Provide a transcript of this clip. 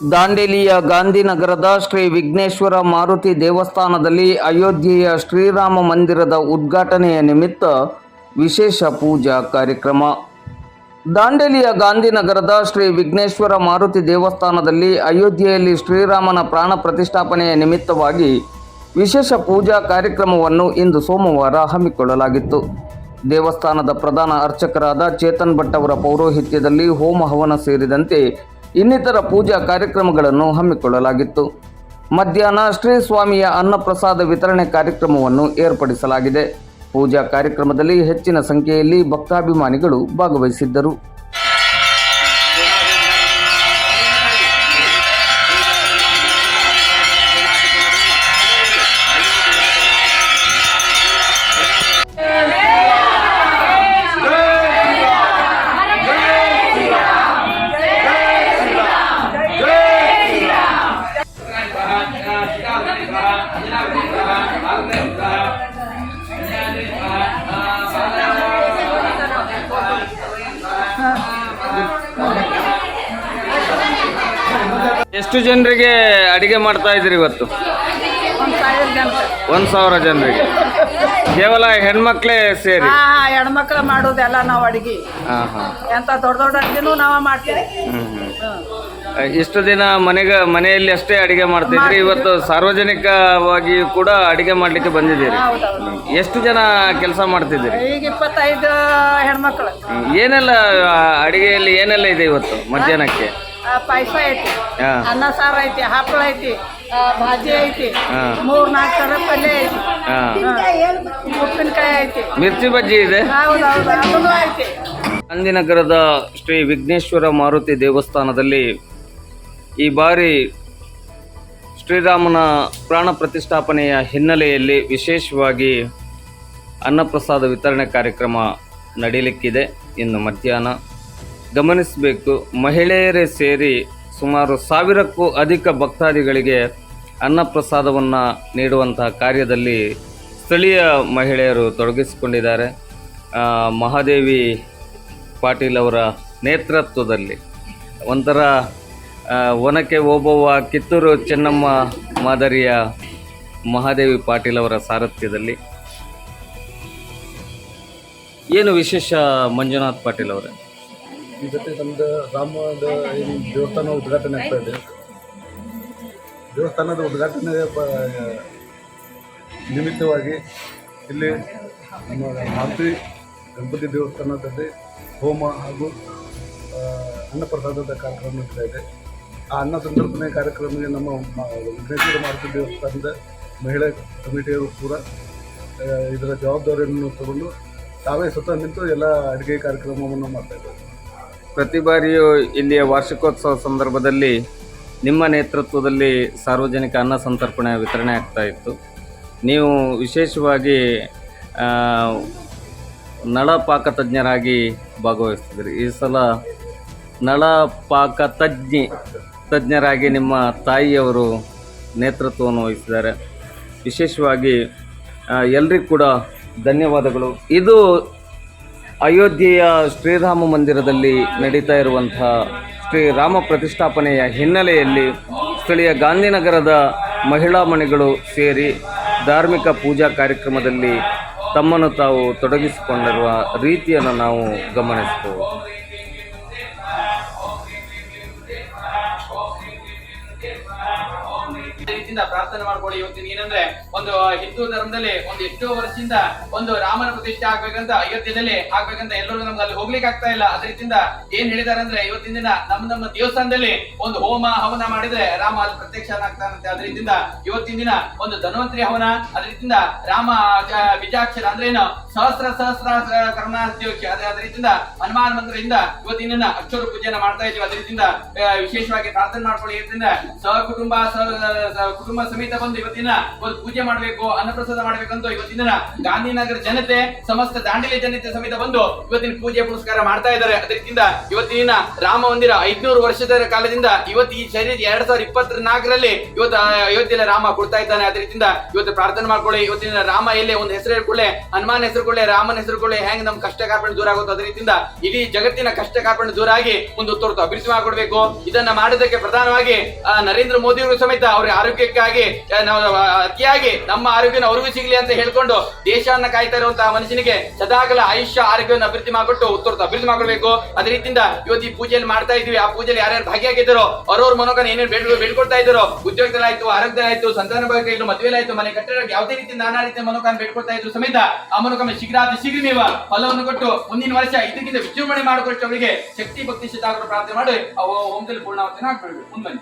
ದಾಂಡೇಲಿಯ ಗಾಂಧಿನಗರದ ಶ್ರೀ ವಿಘ್ನೇಶ್ವರ ಮಾರುತಿ ದೇವಸ್ಥಾನದಲ್ಲಿ ಅಯೋಧ್ಯೆಯ ಶ್ರೀರಾಮ ಮಂದಿರದ ಉದ್ಘಾಟನೆಯ ನಿಮಿತ್ತ ವಿಶೇಷ ಪೂಜಾ ಕಾರ್ಯಕ್ರಮ. ದಾಂಡೇಲಿಯ ಗಾಂಧಿನಗರದ ಶ್ರೀ ವಿಘ್ನೇಶ್ವರ ಮಾರುತಿ ದೇವಸ್ಥಾನದಲ್ಲಿ ಅಯೋಧ್ಯೆಯಲ್ಲಿ ಶ್ರೀರಾಮನ ಪ್ರಾಣ ಪ್ರತಿಷ್ಠಾಪನೆಯ ನಿಮಿತ್ತವಾಗಿ ವಿಶೇಷ ಪೂಜಾ ಕಾರ್ಯಕ್ರಮವನ್ನು ಇಂದು ಸೋಮವಾರ ಹಮ್ಮಿಕೊಳ್ಳಲಾಗಿತ್ತು. ದೇವಸ್ಥಾನದ ಪ್ರಧಾನ ಅರ್ಚಕರಾದ ಚೇತನ್ ಭಟ್ ಅವರ ಪೌರೋಹಿತ್ಯದಲ್ಲಿ ಹೋಮ ಹವನ ಸೇರಿದಂತೆ ಇನ್ನಿತರ ಪೂಜಾ ಕಾರ್ಯಕ್ರಮಗಳನ್ನು ಹಮ್ಮಿಕೊಳ್ಳಲಾಗಿತ್ತು. ಮಧ್ಯಾಹ್ನ ಶ್ರೀ ಸ್ವಾಮಿಯ ಅನ್ನಪ್ರಸಾದ ವಿತರಣೆ ಕಾರ್ಯಕ್ರಮವನ್ನು ಏರ್ಪಡಿಸಲಾಗಿದೆ. ಪೂಜಾ ಕಾರ್ಯಕ್ರಮದಲ್ಲಿ ಹೆಚ್ಚಿನ ಸಂಖ್ಯೆಯಲ್ಲಿ ಭಕ್ತಾಭಿಮಾನಿಗಳು ಭಾಗವಹಿಸಿದ್ದರು. ಎಷ್ಟು ಜನರಿಗೆ ಅಡಿಗೆ ಮಾಡ್ತಾ ಇದ್ದೀರಿ ಇವತ್ತು? 1,000 ಜನರಿಗೆ. ಕೇವಲ ಹೆಣ್ಮಕ್ಳೇ ಸೇರಿ? ಹೆಣ್ಮಕ್ಳು ಮಾಡೋದೆಲ್ಲ ನಾವು ಅಡಿಗೆ. ಎಂತ ದೊಡ್ಡ ದೊಡ್ಡ ಅಡಿಗೆನೂ ನಾವು ಮಾಡ್ತೀವಿ. ಇಷ್ಟು ದಿನ ಮನೆಯಲ್ಲಿ ಅಷ್ಟೇ ಅಡಿಗೆ ಮಾಡ್ತಿದ್ರಿ, ಇವತ್ತು ಸಾರ್ವಜನಿಕವಾಗಿ ಕೂಡ ಅಡಿಗೆ ಮಾಡ್ಲಿಕ್ಕೆ ಬಂದಿದ್ದೀರಿ. ಎಷ್ಟು ಜನ ಕೆಲಸ ಮಾಡ್ತಿದ್ದೀರಿ? ಈಗ 25 ಹೆಣ್ಮಕ್ಳು. ಏನೆಲ್ಲ ಅಡಿಗೆಯಲ್ಲಿ ಏನೆಲ್ಲ ಇದೆ ಇವತ್ತು ಮಧ್ಯಾಹ್ನಕ್ಕೆ? ಪಾಯಸ ಐತಿ, ಅನ್ನ ಸಾರು ಐತಿ, ಹಪ್ಪಳ ಐತಿ, ಭಾಜಿ ಐತಿ, 3-4 ಥರ ಪಲ್ಯ ಐತಿ, ಉಪ್ಪಿನಕಾಯಿ ಐತಿ, ಮಿರ್ಚಿ ಬಜ್ಜಿ ಇದೆ. ಹೌದೌದು, ಅದೂ ಐತಿ. ಗಾಂಧಿನಗರದ ಶ್ರೀ ವಿಘ್ನೇಶ್ವರ ಮಾರುತಿ ದೇವಸ್ಥಾನದಲ್ಲಿ ಈ ಬಾರಿ ಶ್ರೀರಾಮನ ಪ್ರಾಣ ಪ್ರತಿಷ್ಠಾಪನೆಯ ಹಿನ್ನೆಲೆಯಲ್ಲಿ ವಿಶೇಷವಾಗಿ ಅನ್ನಪ್ರಸಾದ ವಿತರಣೆ ಕಾರ್ಯಕ್ರಮ ನಡೆಯಲಿಕ್ಕಿದೆ. ಇನ್ನು ಮಧ್ಯಾಹ್ನ ಗಮನಿಸಬೇಕು, ಮಹಿಳೆಯರೇ ಸೇರಿ ಸುಮಾರು 1000ಕ್ಕೂ ಅಧಿಕ ಭಕ್ತಾದಿಗಳಿಗೆ ಅನ್ನಪ್ರಸಾದವನ್ನು ನೀಡುವಂತಹ ಕಾರ್ಯದಲ್ಲಿ ಸ್ಥಳೀಯ ಮಹಿಳೆಯರು ತೊಡಗಿಸಿಕೊಂಡಿದ್ದಾರೆ. ಮಹಾದೇವಿ ಪಾಟೀಲ್ ಅವರ ನೇತೃತ್ವದಲ್ಲಿ ಒಂಥರ ಒನಕೆ ಓಬವ್ವ ಕಿತ್ತೂರು ಚೆನ್ನಮ್ಮ ಮಾದರಿಯ ಮಹಾದೇವಿ ಪಾಟೀಲ್ ಅವರ ಸಾರಥ್ಯದಲ್ಲಿ. ಏನು ವಿಶೇಷ ಮಂಜುನಾಥ್ ಪಾಟೀಲ್ ಅವರೇ? ಈ ಜೊತೆ ನಮ್ಮದು ರಾಮದ ದೇವಸ್ಥಾನ ಉದ್ಘಾಟನೆ ಆಗ್ತಾ ಇದೆ. ದೇವಸ್ಥಾನದ ಉದ್ಘಾಟನೆ ನಿಮಿತ್ತವಾಗಿ ಇಲ್ಲಿ ನಮ್ಮ ಮಾರುತಿ ಗಣಪತಿ ದೇವಸ್ಥಾನದಲ್ಲಿ ಹೋಮ ಹಾಗೂ ಅನ್ನಪ್ರಸಾದದ ಕಾರ್ಯಕ್ರಮ ನಡೀತಾ ಇದೆ. ಆ ಅನ್ನ ಸಂತರ್ಪಣೆ ಕಾರ್ಯಕ್ರಮಕ್ಕೆ ನಮ್ಮ ವಿಘ್ನೇಶ್ವರ ಮಾರುತಿ ದೇವಸ್ಥಾನದ ಮಹಿಳಾ ಕಮಿಟಿಯವರು ಕೂಡ ಇದರ ಜವಾಬ್ದಾರಿಯನ್ನು ತಗೊಂಡು ತಾವೇ ಸ್ವತಃ ನಿಂತು ಎಲ್ಲ ಅಡುಗೆ ಕಾರ್ಯಕ್ರಮವನ್ನು ಮಾಡ್ತಾಯಿದ್ದಾರೆ. ಪ್ರತಿ ಬಾರಿಯೂ ಇಲ್ಲಿಯ ವಾರ್ಷಿಕೋತ್ಸವ ಸಂದರ್ಭದಲ್ಲಿ ನಿಮ್ಮ ನೇತೃತ್ವದಲ್ಲಿ ಸಾರ್ವಜನಿಕ ಅನ್ನ ಸಂತರ್ಪಣೆ ವಿತರಣೆ ಆಗ್ತಾ ಇತ್ತು. ನೀವು ವಿಶೇಷವಾಗಿ ನಳಪಾಕ ತಜ್ಞರಾಗಿ ಭಾಗವಹಿಸ್ತಿದ್ರಿ. ಈ ಸಲ ನಳಪಾಕ ತಜ್ಞರಾಗಿ ನಿಮ್ಮ ತಾಯಿಯವರು ನೇತೃತ್ವವನ್ನು ವಹಿಸಿದ್ದಾರೆ. ವಿಶೇಷವಾಗಿ ಎಲ್ರಿಗೂ ಕೂಡ ಧನ್ಯವಾದಗಳು. ಇದು ಅಯೋಧ್ಯೆಯ ಶ್ರೀರಾಮ ಮಂದಿರದಲ್ಲಿ ನಡೀತಾ ಇರುವಂತಹ ಶ್ರೀರಾಮ ಪ್ರತಿಷ್ಠಾಪನೆಯ ಹಿನ್ನೆಲೆಯಲ್ಲಿ ಸ್ಥಳೀಯ ಗಾಂಧಿನಗರದ ಮಹಿಳಾ ಮಣಿಗಳು ಸೇರಿ ಧಾರ್ಮಿಕ ಪೂಜಾ ಕಾರ್ಯಕ್ರಮದಲ್ಲಿ ತಮ್ಮನ್ನು ತಾವು ತೊಡಗಿಸಿಕೊಂಡಿರುವ ರೀತಿಯನ್ನು ನಾವು ಗಮನಿಸಬಹುದು. ಪ್ರಾರ್ಥನೆ ಮಾಡ್ಕೊಳ್ಳಿ. ಇವತ್ತಿನ ಏನಂದ್ರೆ ಒಂದು ಹಿಂದೂ ಧರ್ಮದಲ್ಲಿ ಒಂದು ಎಷ್ಟೋ ವರ್ಷದಿಂದ ಒಂದು ರಾಮನ ಪ್ರತಿಷ್ಠೆ ಆಗ್ಬೇಕಂತ ಅಯೋಧ್ಯೆಯಲ್ಲಿ ಆಗ್ಬೇಕಂತ ಎಲ್ಲರೂ ನಮ್ಗೆ ಅಲ್ಲಿ ಹೋಗ್ಲಿಕ್ಕೆ ಆಗ್ತಾ ಇಲ್ಲ. ಅದ್ರ ರೀತಿಯಿಂದ ಏನ್ ಹೇಳಿದಾರೆ ಅಂದ್ರೆ ಇವತ್ತಿನ ದಿನ ನಮ್ಮ ದೇವಸ್ಥಾನದಲ್ಲಿ ಒಂದು ಹೋಮ ಹವನ ಮಾಡಿದ್ರೆ ರಾಮ ಅಲ್ಲಿ ಪ್ರತ್ಯಕ್ಷನಾಗ್ತಾನಂತೆ. ಅದ್ರ ರೀತಿಯಿಂದ ಇವತ್ತಿನ ದಿನ ಒಂದು ಧನ್ವಂತರಿ ಹವನ, ಅದ್ರ ರೀತಿಯಿಂದ ರಾಮ ಬೀಜಾಕ್ಷರ ಅಂದ್ರೆ ಏನು ಸಹಸ್ರ ಕರ್ಮಾದ್ಯೋಕ್ಷ, ಅದ್ರ ರೀತಿಯಿಂದ ಹನುಮಾನ್ ಮಂತ್ರದಿಂದ ಇವತ್ತಿನ ದಿನ ಅಕ್ಷರ ಪೂಜೆನ ಮಾಡ್ತಾ ಇದ್ದೀವಿ. ಅದ್ರ ರೀತಿಯಿಂದ ವಿಶೇಷವಾಗಿ ಪ್ರಾರ್ಥನೆ ಮಾಡ್ಕೊಳ್ಳಿ. ಇದರಿಂದ ಸಹಕುಟುಂಬ ಕುಟುಂಬ ಸಮೇತ ಬಂದು ಇವತ್ತಿನ ಒಂದು ಪೂಜೆ ಮಾಡಬೇಕು, ಅನ್ನಪ್ರಸಾದ ಮಾಡಬೇಕಂತ ಇವತ್ತಿನ ಗಾಂಧಿನಗರ ಜನತೆ, ಸಮಸ್ತ ದಾಂಡೇಲಿ ಜನತೆ ಸಮೇತ ಬಂದು ಇವತ್ತಿನ ಪೂಜೆ ಪುರಸ್ಕಾರ ಮಾಡ್ತಾ ಇದ್ದಾರೆ. ಅದರಿಂದ ಇವತ್ತಿನ ರಾಮ ಮಂದಿರ 500 ವರ್ಷದ ಕಾಲದಿಂದ ಇವತ್ತು ಈ ಶರೀರ 2024ರಲ್ಲಿ ಇವತ್ತು ಅಯೋಧ್ಯೆಯಲ್ಲಿ ರಾಮ ಕೊಡ್ತಾ ಇದ್ದಾನೆ. ಅದರಿಂದ ಇವತ್ತು ಪ್ರಾರ್ಥನೆ ಮಾಡ್ಕೊಳ್ಳಿ. ಇವತ್ತಿನ ರಾಮ ಎಲ್ಲೇ ಒಂದು ಹೆಸರು ಹೇಳ್ಕೊಳ್ಳೆ, ಹನುಮಾನ್ ಹೆಸರು ಕೊಳ್ಳೆ, ರಾಮನ ಹೆಸರು ಕೊಳ್ಳೆ, ಹೆಂಗ್ ನಮ್ ಕಷ್ಟ ಕಾರ್ಪಣ್ಯ ದೂರ ಆಗುತ್ತೆ. ಅದರಿಂದ ಇಡೀ ಜಗತ್ತಿನ ಕಷ್ಟ ಕಾರ್ಪಣ್ಯ ದೂರ ಆಗಿ ಒಂದು ಉತ್ತರತ್ತು ಅಭಿವೃದ್ಧಿ ಮಾಡಿಕೊಡ್ಬೇಕು. ಇದನ್ನ ಮಾಡೋದಕ್ಕೆ ಪ್ರಧಾನವಾಗಿ ನರೇಂದ್ರ ಮೋದಿ ಅವರು ಸಮೇತ ಅವ್ರ ಆರೋಗ್ಯಕ್ಕಾಗಿ ನಾವು ಅತಿಯಾಗಿ ನಮ್ಮ ಆರೋಗ್ಯನ ಅವ್ರಿಗೂ ಸಿಗ್ಲಿ ಅಂತ ಹೇಳ್ಕೊಂಡು ದೇಶವನ್ನ ಕಾಯ್ತಾ ಇರುವಂತಹ ಮನುಷ್ಯನಿಗೆ ಸದಾಕಾಲ ಆಯುಷ್ಯ ಆರೋಗ್ಯವನ್ನು ಅಭಿವೃದ್ಧಿ ಮಾಡ್ಕೊಟ್ಟು ಉತ್ತರತ್ತು ಅಭಿವೃದ್ಧಿ ಮಾಡ್ಕೊಳ್ಬೇಕು. ಅದೇ ರೀತಿಯಿಂದ ಇವತ್ತು ಈ ಪೂಜೆಯಲ್ಲಿ ಮಾಡ್ತಾ ಇದೀವಿ. ಆ ಪೂಜೆಯಲ್ಲಿ ಯಾರ್ಯಾರು ಭಾಗಿಯಾಗಿದ್ದಾರೋ ಅವ್ರವ್ರ ಮನೋಗನ ಏನೇನು ಬೇಡ್ಕೊಳ್ತಾ ಇದ್ದಾರೋ, ಉದ್ಯೋಗದಲ್ಲಾಯ್ತು, ಆರೋಗ್ಯದಲ್ಲಾಯ್ತು, ಸಂತಾನ ಭಾಗ್ಯ, ಮದುವೆಲಾಯ್ತು, ಮನೆ ಕಟ್ಟಡ ಯಾವುದೇ ರೀತಿ ನಾನಾ ರೀತಿಯ ಮನೋಗನ ಬೇಡ್ಕೊಳ್ತಾ ಇದ್ರು ಸಮೇತ ಆ ಮನೋಗಮ ಶೀಘ್ರ ನೀವು ಫಲವನ್ನು ಕೊಟ್ಟು ಮುಂದಿನ ವರ್ಷ ಇದಕ್ಕಿಂತ ವಿಜೃಂಭಣೆ ಮಾಡಿಕೊಟ್ಟು ಅವರಿಗೆ ಶಕ್ತಿ ಭಕ್ತಿ ಶಿತಾಗ್ರ ಪ್ರಾರ್ಥನೆ ಮಾಡಿ ಹೋಮದಲ್ಲಿ ಪೂರ್ಣಾವತಿನ ಹಾಕ್ಬಿಡ್ಬೇಕು. ಮುಂದೆ ಬನ್ನಿ.